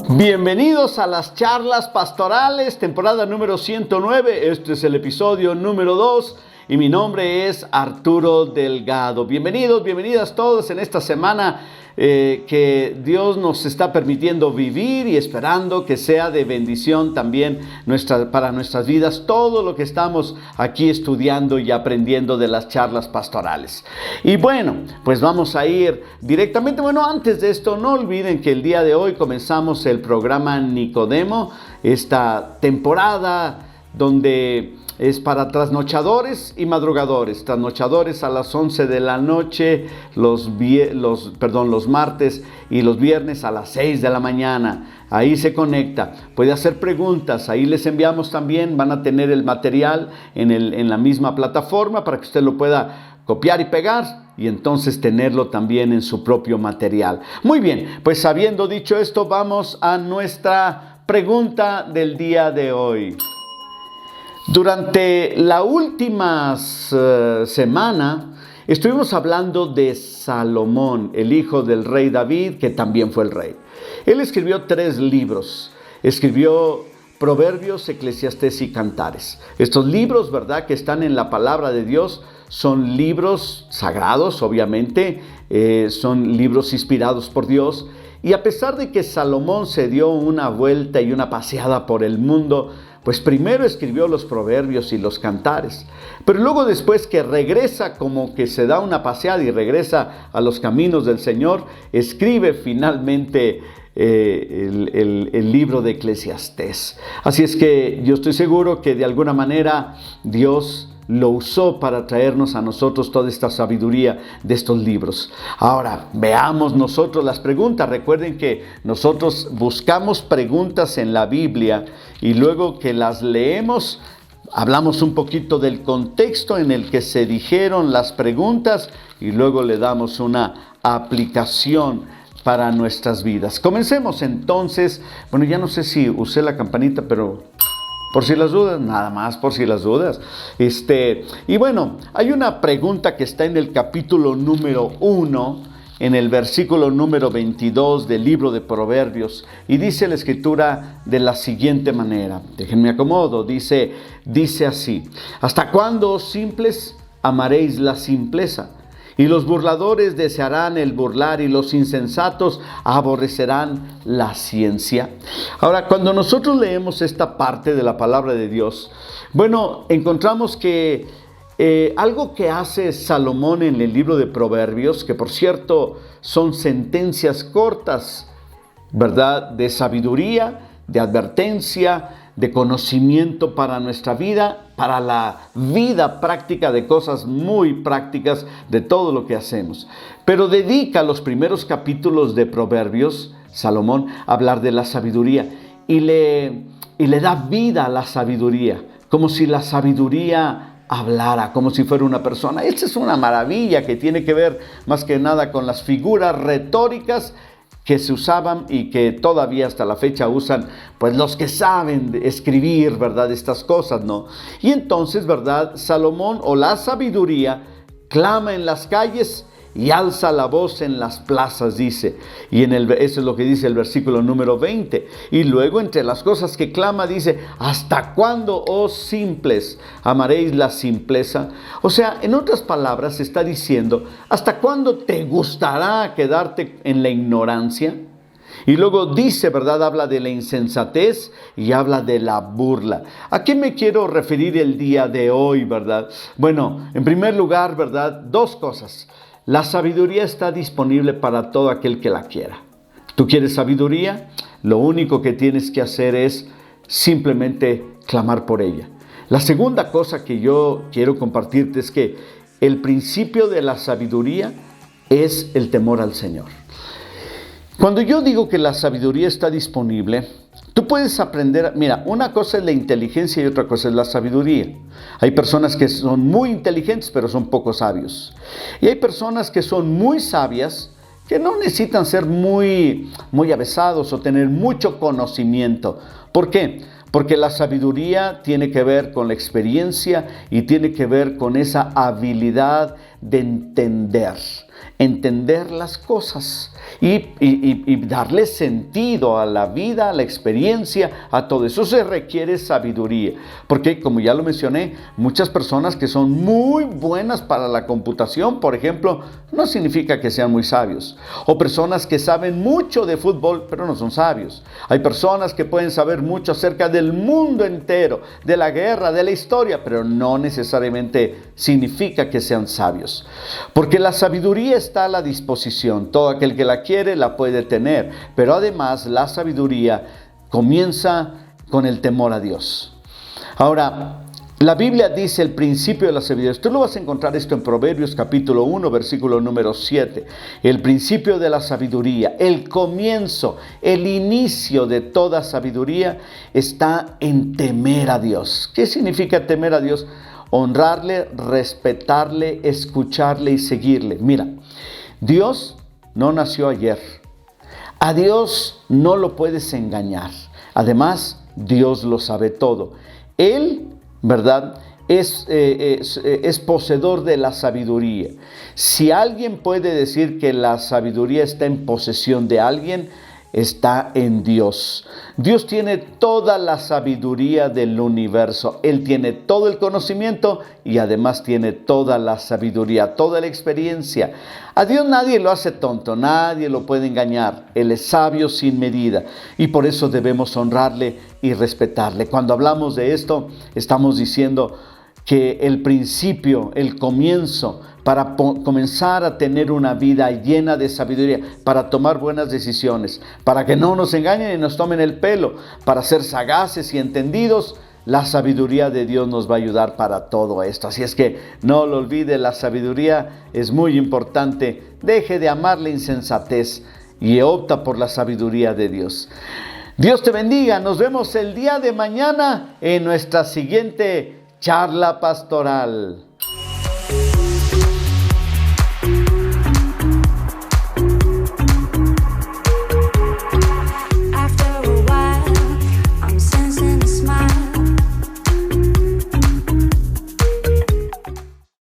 Bienvenidos a las charlas pastorales, temporada número 109. Este es el episodio número 2 y mi nombre es Arturo Delgado. Bienvenidos, bienvenidas todos en esta semana que Dios nos está permitiendo vivir y esperando que sea de bendición también para nuestras vidas todo lo que estamos aquí estudiando y aprendiendo de las charlas pastorales. Y bueno, pues vamos a ir directamente. Bueno, antes de esto, no olviden que el día de hoy comenzamos el programa Nicodemo, esta temporada donde es para trasnochadores y madrugadores. Trasnochadores a las 11 de la noche, los martes, y los viernes a las 6 de la mañana. Ahí se conecta, puede hacer preguntas, ahí les enviamos también, van a tener el material en la misma plataforma para que usted lo pueda copiar y pegar y entonces tenerlo también en su propio material. Muy bien, pues habiendo dicho esto, vamos a nuestra pregunta del día de hoy. Durante la última semana estuvimos hablando de Salomón, el hijo del rey David, que también fue el rey. Él escribió 3 libros. Escribió Proverbios, Eclesiastés y Cantares. Estos libros, ¿verdad?, que están en la palabra de Dios, son libros sagrados, obviamente, son libros inspirados por Dios. Y a pesar de que Salomón se dio una vuelta y una paseada por el mundo, pues primero escribió los Proverbios y los Cantares, pero luego después que regresa, como que se da una paseada y regresa a los caminos del Señor, escribe finalmente el libro de Eclesiastés. Así es que yo estoy seguro que de alguna manera Dios lo usó para traernos a nosotros toda esta sabiduría de estos libros. Ahora, veamos nosotros las preguntas. Recuerden que nosotros buscamos preguntas en la Biblia y luego que las leemos, hablamos un poquito del contexto en el que se dijeron las preguntas y luego le damos una aplicación para nuestras vidas. Comencemos entonces. Bueno, ya no sé si usé la campanita, pero por si las dudas, nada más por si las dudas. Y bueno, hay una pregunta que está en el capítulo número 1, en el versículo número 22 del libro de Proverbios. Y dice la escritura de la siguiente manera. Déjenme acomodo. Dice así: ¿hasta cuándo, simples, amaréis la simpleza? Y los burladores desearán el burlar y los insensatos aborrecerán la ciencia. Ahora, cuando nosotros leemos esta parte de la palabra de Dios, bueno, encontramos que algo que hace Salomón en el libro de Proverbios, que por cierto son sentencias cortas, ¿verdad?, de sabiduría, de advertencia, de conocimiento para nuestra vida, para la vida práctica de cosas muy prácticas de todo lo que hacemos. Pero dedica los primeros capítulos de Proverbios, Salomón, a hablar de la sabiduría y le da vida a la sabiduría, como si la sabiduría hablara, como si fuera una persona. Esta es una maravilla que tiene que ver más que nada con las figuras retóricas que se usaban y que todavía hasta la fecha usan, pues los que saben escribir, ¿verdad?, estas cosas, ¿no? Y entonces, ¿verdad?, Salomón, o la sabiduría, clama en las calles y alza la voz en las plazas, dice. Y eso es lo que dice el versículo número 20. Y luego, entre las cosas que clama, dice: ¿hasta cuándo, oh simples, amaréis la simpleza? O sea, en otras palabras, está diciendo: ¿hasta cuándo te gustará quedarte en la ignorancia? Y luego dice, ¿verdad?, habla de la insensatez y habla de la burla. ¿A qué me quiero referir el día de hoy, verdad? Bueno, en primer lugar, ¿verdad?, 2 cosas. La sabiduría está disponible para todo aquel que la quiera. ¿Tú quieres sabiduría? Lo único que tienes que hacer es simplemente clamar por ella. La segunda cosa que yo quiero compartirte es que el principio de la sabiduría es el temor al Señor. Cuando yo digo que la sabiduría está disponible, tú puedes aprender. Mira, una cosa es la inteligencia y otra cosa es la sabiduría. Hay personas que son muy inteligentes pero son poco sabios. Y hay personas que son muy sabias que no necesitan ser muy avesados o tener mucho conocimiento. ¿Por qué? Porque la sabiduría tiene que ver con la experiencia y tiene que ver con esa habilidad de entender. entender las cosas y darle sentido a la vida, a la experiencia, a todo eso. Se requiere sabiduría, porque como ya lo mencioné, muchas personas que son muy buenas para la computación, por ejemplo, no significa que sean muy sabios. O personas que saben mucho de fútbol, pero no son sabios. Hay personas que pueden saber mucho acerca del mundo entero, de la guerra, de la historia, pero no necesariamente significa que sean sabios. Porque la sabiduría está a la disposición. Todo aquel que la quiere la puede tener. Pero además la sabiduría comienza con el temor a Dios. Ahora, la Biblia dice el principio de la sabiduría. Tú lo vas a encontrar esto en Proverbios capítulo 1, versículo número 7. El principio de la sabiduría, el comienzo, el inicio de toda sabiduría está en temer a Dios. ¿Qué significa temer a Dios? Honrarle, respetarle, escucharle y seguirle. Mira, Dios no nació ayer. A Dios no lo puedes engañar. Además, Dios lo sabe todo. Él, ¿verdad?, es poseedor de la sabiduría. Si alguien puede decir que la sabiduría está en posesión de alguien, está en Dios. Dios tiene toda la sabiduría del universo. Él tiene todo el conocimiento y además tiene toda la sabiduría, toda la experiencia. A Dios nadie lo hace tonto, nadie lo puede engañar. Él es sabio sin medida y por eso debemos honrarle y respetarle. Cuando hablamos de esto, estamos diciendo que el principio, el comienzo, para comenzar a tener una vida llena de sabiduría, para tomar buenas decisiones, para que no nos engañen y nos tomen el pelo, para ser sagaces y entendidos, la sabiduría de Dios nos va a ayudar para todo esto. Así es que no lo olvide, la sabiduría es muy importante. Deje de amar la insensatez y opta por la sabiduría de Dios. Dios te bendiga. Nos vemos el día de mañana en nuestra siguiente charla pastoral.